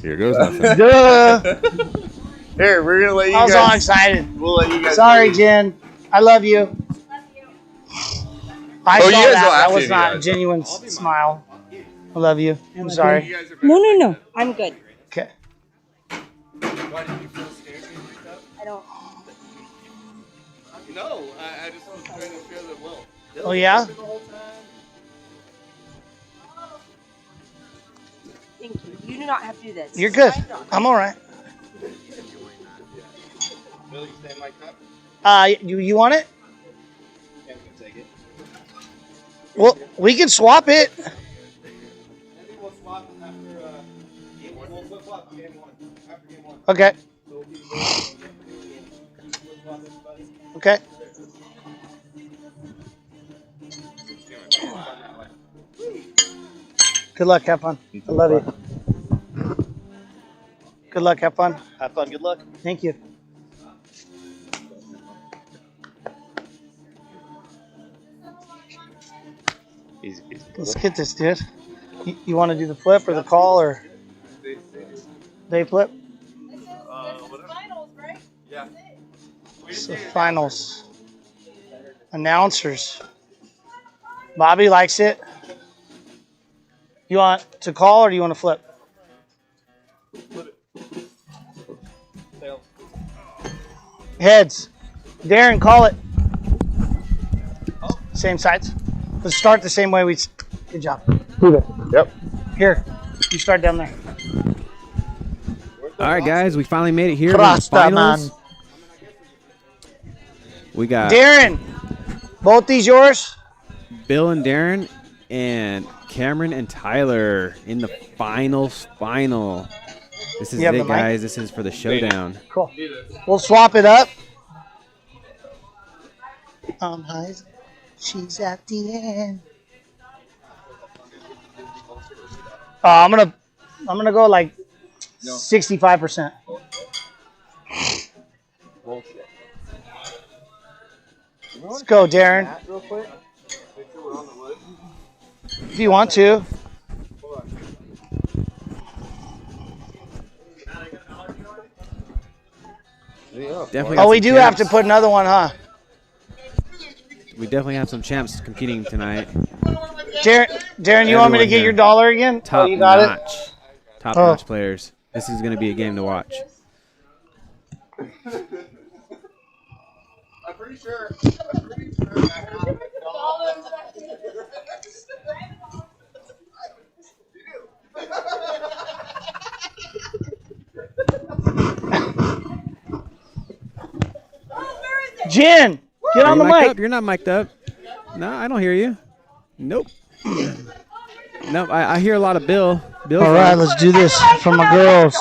Here goes nothing. Duh. Here, we're gonna let you I was guys. all excited. We'll let you guys. Sorry, Jen. I love you. I Oh, saw you guys that. don't have That was to, not a guys. genuine smile. I love you. I'm sorry. No. I'm good. Okay. Why did you feel scared being picked up? I don't. No, I just was trying to feel the will. Oh, yeah? The whole time. Thank you. You do not have to do this. You're good. Signed on. I'm all right. Billy, you stay in my cup? You want it? Yeah, we can take it. Well, we can swap it. Maybe we'll swap after game one. We'll flip-flop game one. After game one. Okay. So we'll keep it going after game one. Flip-flop everybody. Okay. Good luck. Have fun. I love you. Good luck. Have fun. Have fun. Good luck. Thank you. Easy peasy. Let's get this, dude. You want to do the flip or the call or day flip? Finals, right? Yeah. It's the finals. Announcers. Bobby likes it. You want to call or do you want to flip? Heads. Darren, call it. Same sides. Let's start the same way we. Good job. Move it. Yep. Here. You start down there. All right, guys, we finally made it here. We're in the finals. We got Darren, both these yours? Bill and Darren and Cameron and Tyler in the finals final. This is You have it, the mic? guys. This is for the showdown. Cool. We'll swap it up. Hi. She's at the end. I'm gonna go like 65%. Let's go, Darren. If you want to. Definitely. Oh, we do have to put another one, huh? We definitely have some champs competing tonight. Darren, you want me to get your dollar again? Top you got notch. it? Top notch players. This is going to be a game to watch. I'm pretty sure. Jen, get on the mic. Up? You're not mic'd up. No, I don't hear you. Nope. Nope, I hear a lot of Bill. All right, let's do this for my girls.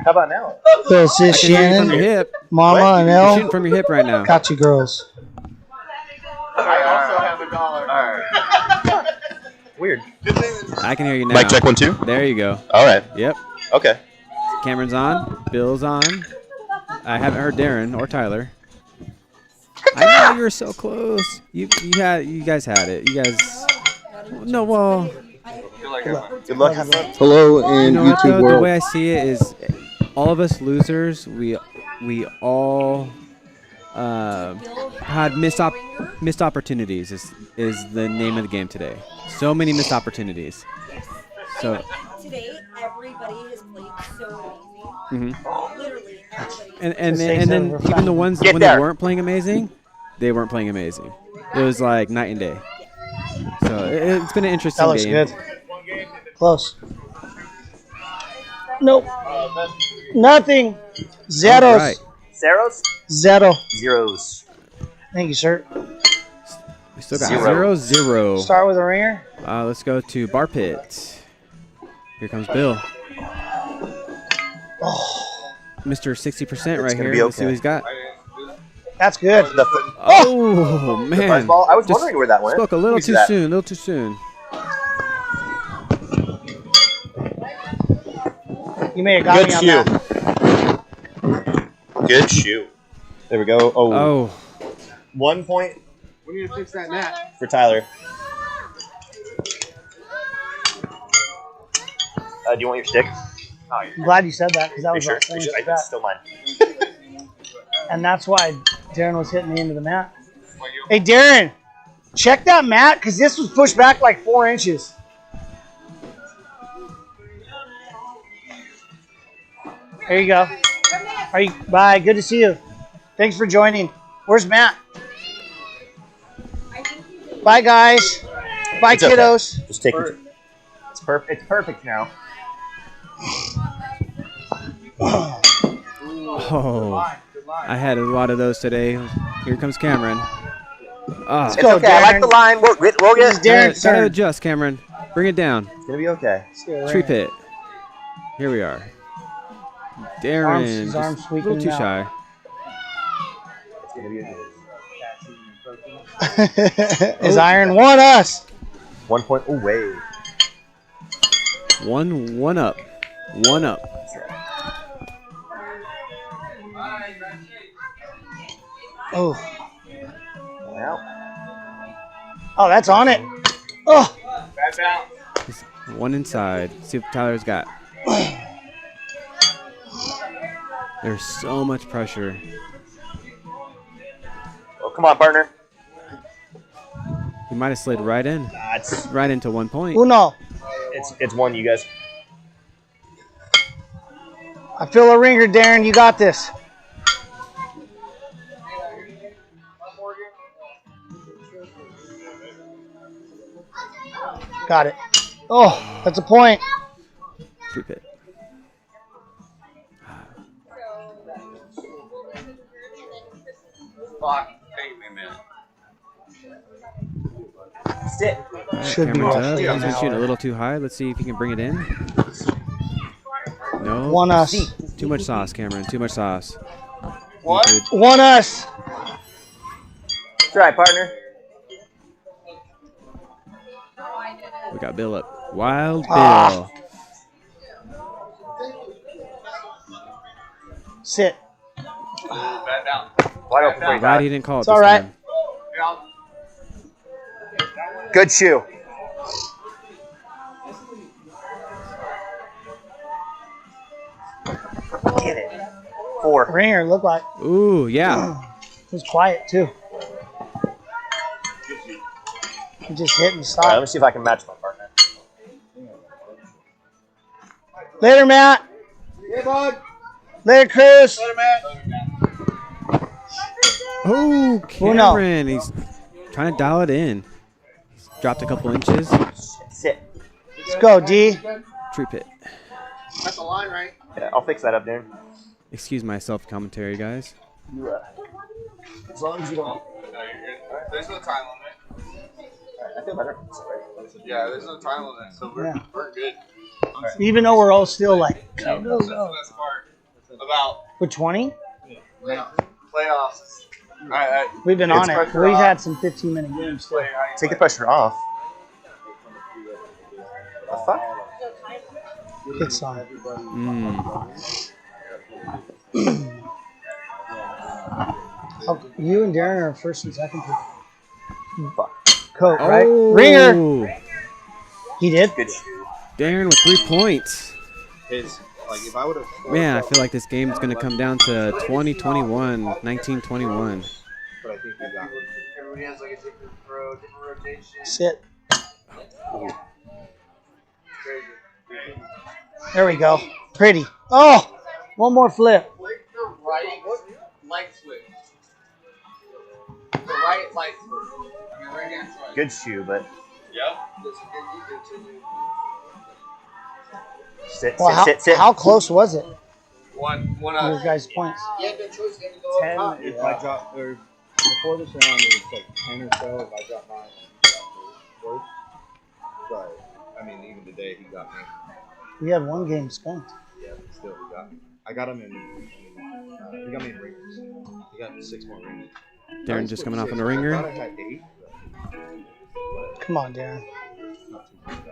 How about now? This is From your Shannon, hip. Mama, and You're Elle. shooting from your hip right now. Got you, girls. I also have a dollar. All right. Weird. I can hear you now. Mic check 1 2. There you go. All right. Yep. Okay. Cameron's on. Bill's on. I haven't heard Darren or Tyler. I know you were so close. You guys had it. You guys. No, well. Good luck. Hello, and You know what, YouTube though? The world. way I see it is, all of us losers, we all had missed opportunities. Is the name of the game today. So many missed opportunities. So. Today, everybody has played so Mm-hmm. amazing. Literally, everybody. And then even the ones when they weren't playing amazing, they weren't playing amazing. It was like night and day. So it's been an interesting That looks game. good. Close. Nope. Nothing. Zeros. All right. Zeros? Zero. Zeros. Thank you, sir. We still got Zero. 0-0. Start with a ringer. Let's go to Bar Pit. Here comes Bill. Oh, Mr. 60% right gonna here. be Let's see what okay. he's got. that's good. Oh, The man. prize ball. I was Just wondering where that went. Spoke a little Let me see too that. soon. A little too soon. You may have got Good me on that. shoe. Good shoe. There we go. Oh. Oh. 1 point We need to fix that net. for Tyler. Do you want your stick? Oh, I'm glad you said that because that Are you was sure? about 4 Are you inches sure? back. It's still mine. And that's why Darren was hitting me into the mat. Hey, Darren, check that mat because this was pushed back like 4 inches. There you go. Bye. Good to see you. Thanks for joining. Where's Matt? Bye, guys. Bye, It's okay. kiddos. Just take it. It's perfect. It's perfect now. Oh, I had a lot of those today. Here comes Cameron. Ah, It's go, okay. I like Darren. the line. We'll This get. is Darren's gotta turn. adjust, Cameron. Bring it down. It's gonna be okay. Tree pit. Here we are. Darren, His just arm's a sweeping little too out. shy. It's gonna be okay. His iron won us. 1 point away. One up. One up. Oh, Well, oh, that's on it. Oh, One inside. See what Tyler's got. There's so much pressure. well, come on, partner. He might have slid right in. It's Right into 1 point. Uno. it's one, you guys. I feel a ringer, Darren. You got this. Got it. Oh, that's a point. Tree pit. Sit. All right, Should be Cameron's off. up. He's been shooting a little too high. Let's see if he can bring it in. No. Won us. Too much sauce, Cameron. Too much sauce. What? You could- Won us. Try, partner. We got Bill up. Wild Bill. Ah. Sit. Back down. Wide open for you, Glad guys. he didn't call it It's this all right. time. Good shoe. Get it. 4. Ringer looked like Ooh, yeah. it was quiet too. He just hit and All right, let stopped. me see if I can match my partner. Later, Matt. Hey, bud. Later, Chris. Let him at. Oh, Uno. Cameron. He's trying to dial it in. He's dropped a couple inches. Sit. Let's go, D. Tree pit. That's the line, right? Yeah, I'll fix that up, Darren. Excuse my self-commentary, guys. As long as you don't. No, you're good. There's no time limit. I feel better. Yeah, there's no time limit, so we're good. Even though we're all still like, That's the best part about we're 20. playoffs. We've been It's on it. pressure We've off. had some 15-minute games too. Take the pressure off. The fuck? Good song. You and Darren are first and second. Fuck. Coat, right? Oh, Ringer. He did. Good shoe. Darren with 3 points. His, like, if I would have. Man, I feel like this game is going to come down to 20-21, 19-21. But I think we got it. Everybody has like a different throw, different rotation. Sit. Crazy. There we go. Pretty. Oh, one more flip. Flick the right light switch. The right light switch. I mean, right hand side. Good shoe, but Yep. Just continue. sit, Well, sit. how close was it? One Your guys' points. You had no choice. You had to go up top. If I drop, or before this round, it was like 10 or so. If I drop 9, he got worse. But, I mean, even today, he got me. We had one game skunked. Yeah, but still, he got me. I got him in he got me in ringers. He got 6 more ringers. Darren just coming off on the I thought ringer. I had 8. Come on, Darren.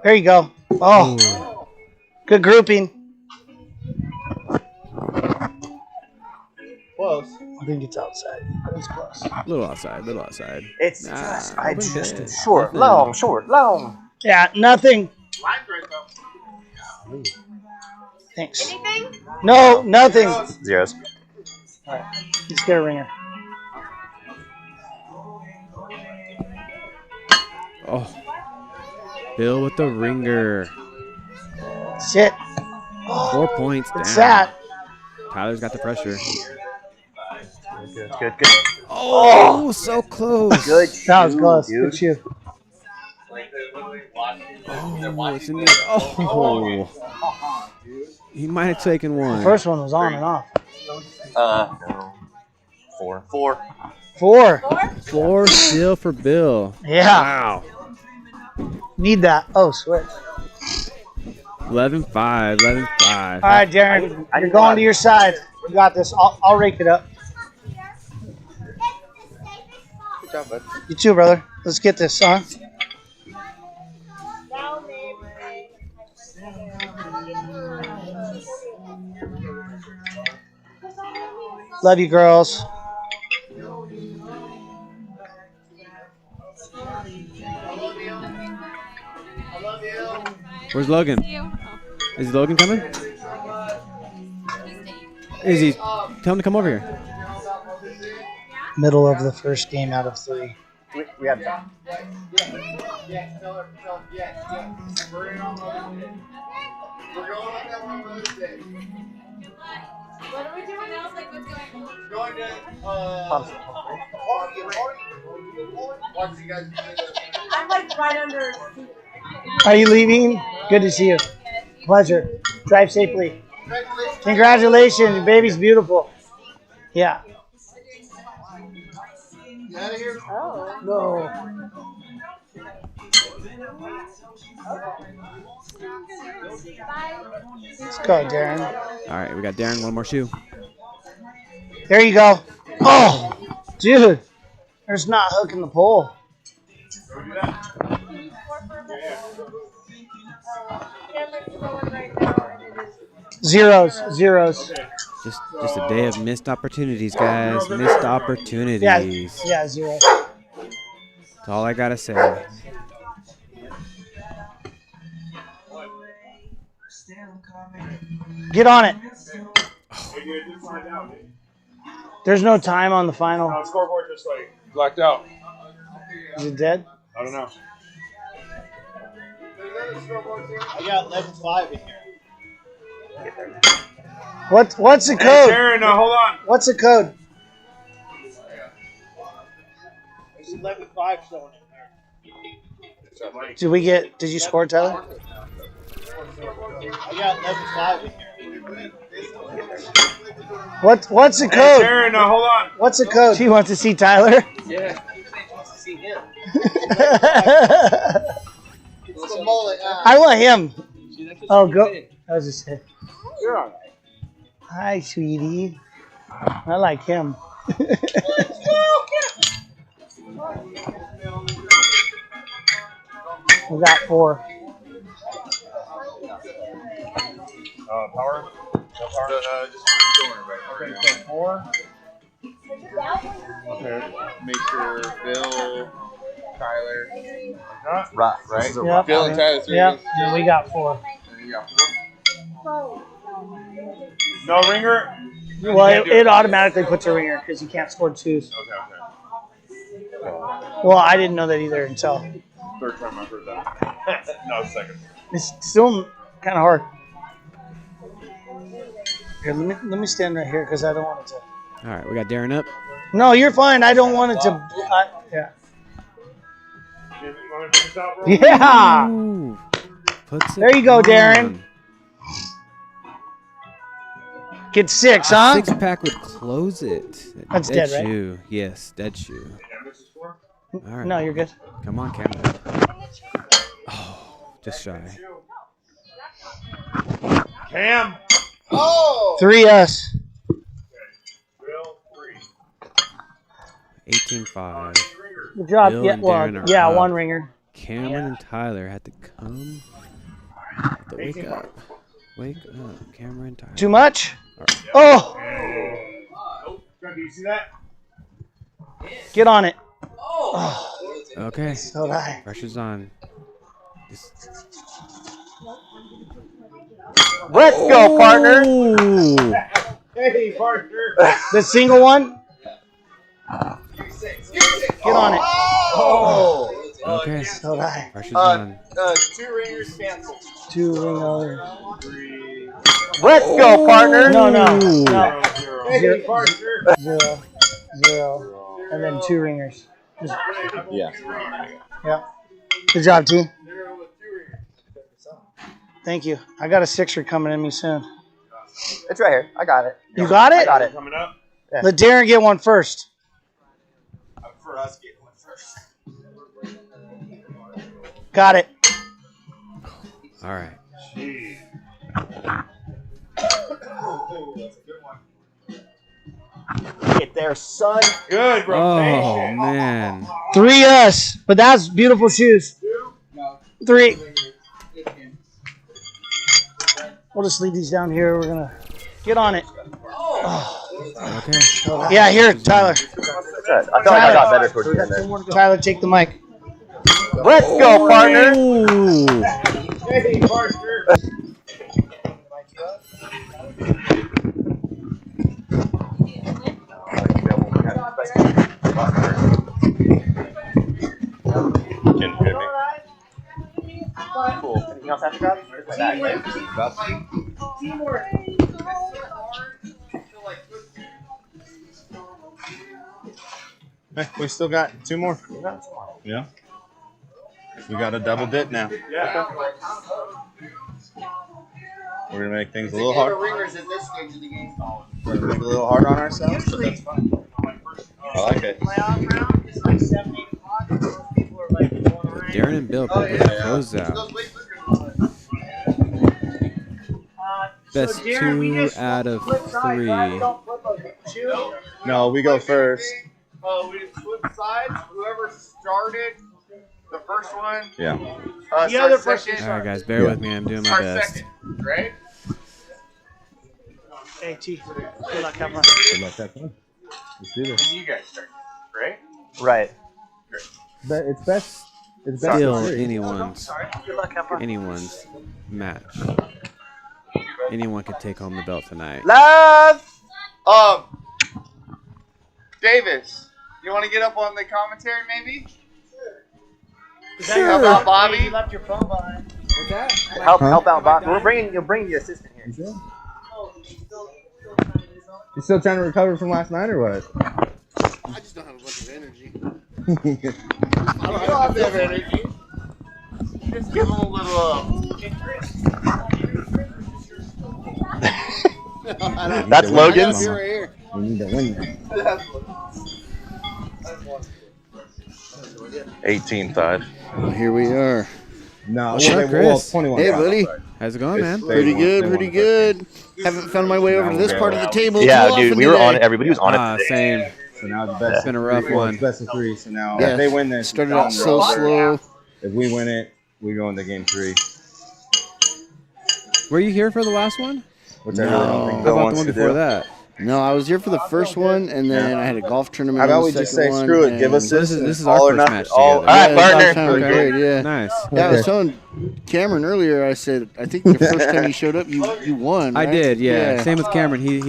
There you go. Oh, good grouping. Close. I think it's outside. It's close. Little outside, little outside. It's Nah, just, I open just bid. short, Nothing. long. Yeah, nothing. Line's right though. Thanks. Anything? No, nothing. Zeros. All right, let's get a ringer. Oh. Bill with the ringer. Sit. 4 points down. It's that. Tyler's got the pressure. Good. Oh, so close. Good. That was close. Dude. Good shoe. Like they're literally watching. They're Oh, watching it's in the, oh. He might have taken one. The first one was on and off. No. 4. 4. 4. 4 still for Bill. Yeah. Wow. Need that. Oh, switch. 11-5. 11-5. All right, Darren. You're going to your side. You got this. I'll rake it up. Good job, bud. You too, brother. Let's get this, huh? Love you, girls. Where's Logan? Is Logan coming? Is he? Tell him to come over here. Middle of the first game out of 3. We have time. Yeah, tell her, yeah. We're in on Mother's Day. We're going on that one Mother's Day. What are we doing else? Like, what's going on? Going to, watch you guys play the. I'm like right under. Are you leaving? Good to see you. Pleasure. Drive safely. Congratulations. Congratulations. Your baby's beautiful. Yeah. You out of here? No. Let's go, Darren. All right, we got Darren. One more shoe. There you go. Oh, dude. There's not hooking the pole. Zeros. Just a day of missed opportunities, guys. Missed opportunities. Yeah, zero. That's all I gotta say. Get on it. There's no time on the final. No, scoreboard just like blacked out. Is it dead? I don't know. I got 11-5 in here. What's the Hey, code? Darren, hold on. What's the code? There's 11-5 showing in there. Did you score, Tyler? I got 11-5 in here. What's the Hey, code? Darren, hold on. What's the code? She wants to see Tyler. Yeah. To see him. It's a mullet. I want him. Oh, go. I was just saying. You're all right. Hi, sweetie. I like him. We got 4. Power? No power? Just doing it right. Okay, so 4. Okay. Make sure Bill, Tyler. Not. Rock, right? Yep. Bill and Tyler, 3 Yep. games. And we got 4. And you got 4. No ringer? Well, it automatically puts a ringer because you can't score 2s. Okay. Well, I didn't know that either until. Third time I've heard that. No, second. It's still kind of hard. Here, let me stand right here because I don't want it to. All right, we got Darren up. No, you're fine. I don't want it to. Yeah. You want to finish out, bro? Yeah. Ooh, puts it There you go, on. Darren. Get 6, huh? 6-pack would close it. That's dead, right? Shoe. Yes, dead shoe. All right. No, you're good. Come on, Cameron. Oh, just shy. Cam. Oh! 3 us. Bill, 3. 18-5. Good job. Bill Yeah, and well, Darren are yeah, up. 1 ringer. Cameron and Tyler had to come. Had to wake up. Wake up, Cameron, Tyler. Too much? All right. Oh, Chucky, you see that? get on it. Okay. So did I. Pressure's on. Just Let's go, partner. Oh. Hey, partner. The single one. Get on it. Oh. Okay. So high. Pressure's on. 2 ringers canceled. 2 ring. Let's go, partner. No. Hey, partner. 0, 0, and then 2 ringers. Just, Yeah. yeah. Good job, T. Thank you. I got a 6er coming in me soon. It's right here. I got it. You got it? I got it. Coming up. Let Darren get one first. For us, get one first. Got it. All right. Get there, son. Good, bro. Oh, man. 3 us, but that's beautiful shoes. 3. We'll just leave these down here. We're gonna get on it. Okay. Yeah, here, Tyler. I feel like I got better towards the end there. Tyler, take the mic. Let's go, partner. Oh. Hey, partner. Didn't hit me. Cool. Anything else after grab? Teamwork. Hey, we still got 2 more. Yeah. We got a double dip now. Yeah. We're gonna make things a little hard. Ringers at this stage of the game. We're gonna make it a little hard on ourselves, but that's fine. I like it. Playoff round is like 7, 8 o'clock. Most people are like going around. Darren and Bill put the close out. Best So, Darren, we 2 just out of flip sides, 3. right? We don't flip a shoe. No, we go first. We just flip sides. Whoever started the first one. Yeah. The other person. All right, guys, bear with me. I'm doing my Start best. second, right? Hey, T. Good luck, have fun. Good luck, have fun. Let's do this. And you guys start, right? Right. But it's best. It's Still best. anyone's Good luck, have fun. anyone's match. Anyone could take home the belt tonight. Love. Davis, you want to get up on the commentary, maybe? Is that your How about phone? Bobby? You left your phone behind. Help out, Bob. You'll bring the assistant here. You still trying to recover from last night or what? I just don't have a bunch of energy. I don't have that energy. Just give him a little. That's Logan's. We need to win. 18-5. Well, here we are. No, What's up, well, Chris? 21. Hey, buddy. How's it going, man? Pretty good, pretty good. Haven't found my way over to this part of the table. Yeah, too dude, often we were today. on it. Everybody was on it today. Same. So now it's best. It's been a rough well, one. It's best of 3. So now Yeah. if they win this, Started out so slow. If we win it, we go into game 3. Were you here for the last one? Which No. I really don't think How Bill about the wants one to before do. that? No, I was here for the first one, and then I had a golf tournament. How about on we the just second say, one, screw it, give us and- This this. is all our or first nothing. match All together. right, Yeah, partner. that sounded Okay. great, yeah. Nice. Yeah, I was telling Cameron earlier. I said I think the first time you showed up, you won. I right? did, yeah. Same with Cameron. He